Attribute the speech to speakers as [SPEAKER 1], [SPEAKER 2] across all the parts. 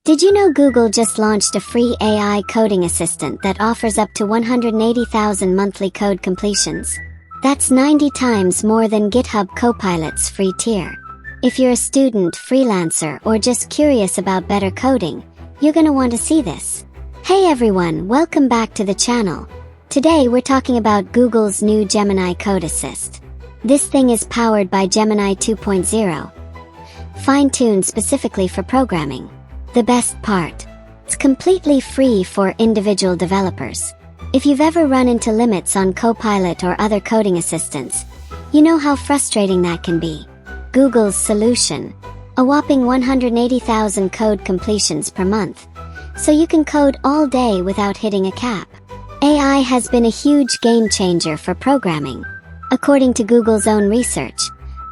[SPEAKER 1] Did you know Google just launched a free AI coding assistant that offers up to 180,000 monthly code completions? That's 90 times more than GitHub Copilot's free tier. If you're a student, freelancer, or just curious about better coding, you're gonna want to see this. Hey everyone, welcome back to the channel. Today we're talking about Google's new Gemini Code Assist. This thing is powered by Gemini 2.0, fine-tuned specifically for programming. The best part: it's completely free for individual developers. If you've ever run into limits on Copilot or other coding assistants, you know how frustrating that can be. Google's solution: a whopping 180,000 code completions per month, so you can code all day without hitting a cap. AI has been a huge game changer for programming. According to Google's own research,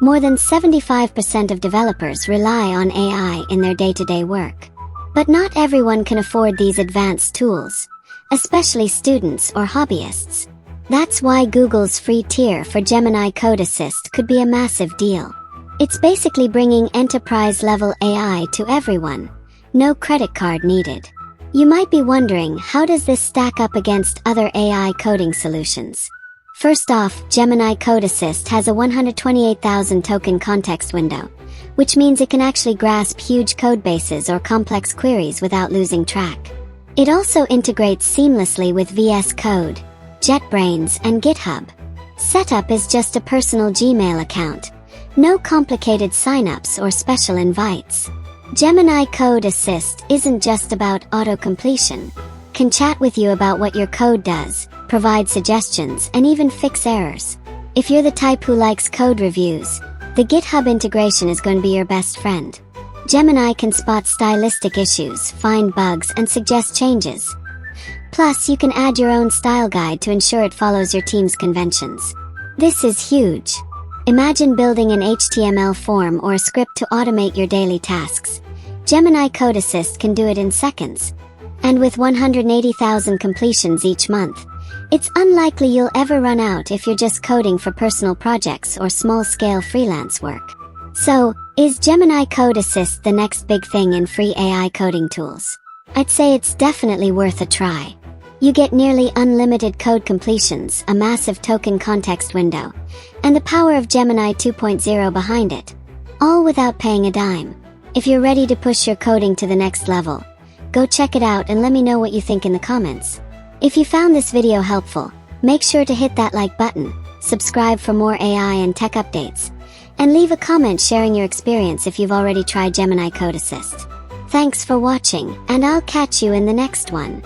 [SPEAKER 1] more than 75% of developers rely on AI in their day-to-day work. But not everyone can afford these advanced tools, especially students or hobbyists. That's why Google's free tier for Gemini Code Assist could be a massive deal. It's basically bringing enterprise-level AI to everyone. No credit card needed. You might be wondering, how does this stack up against other AI coding solutions? First off, Gemini Code Assist has a 128,000 token context window, which means it can actually grasp huge code bases or complex queries without losing track. It also integrates seamlessly with VS Code, JetBrains, and GitHub. Setup is just a personal Gmail account. No complicated signups or special invites. Gemini Code Assist isn't just about auto-completion. It can chat with you about what your code does, provide suggestions, and even fix errors. If you're the type who likes code reviews, the GitHub integration is going to be your best friend. Gemini can spot stylistic issues, find bugs, and suggest changes. Plus, you can add your own style guide to ensure it follows your team's conventions. This is huge. Imagine building an HTML form or a script to automate your daily tasks. Gemini Code Assist can do it in seconds. And with 180,000 completions each month, it's unlikely you'll ever run out if you're just coding for personal projects or small-scale freelance work. So, is Gemini Code Assist the next big thing in free AI coding tools? I'd say it's definitely worth a try. You get nearly unlimited code completions, a massive token context window, and the power of Gemini 2.0 behind it, all without paying a dime. If you're ready to push your coding to the next level, go check it out and let me know what you think in the comments. If you found this video helpful, make sure to hit that like button, subscribe for more AI and tech updates, and leave a comment sharing your experience if you've already tried Gemini Code Assist. Thanks for watching, and I'll catch you in the next one.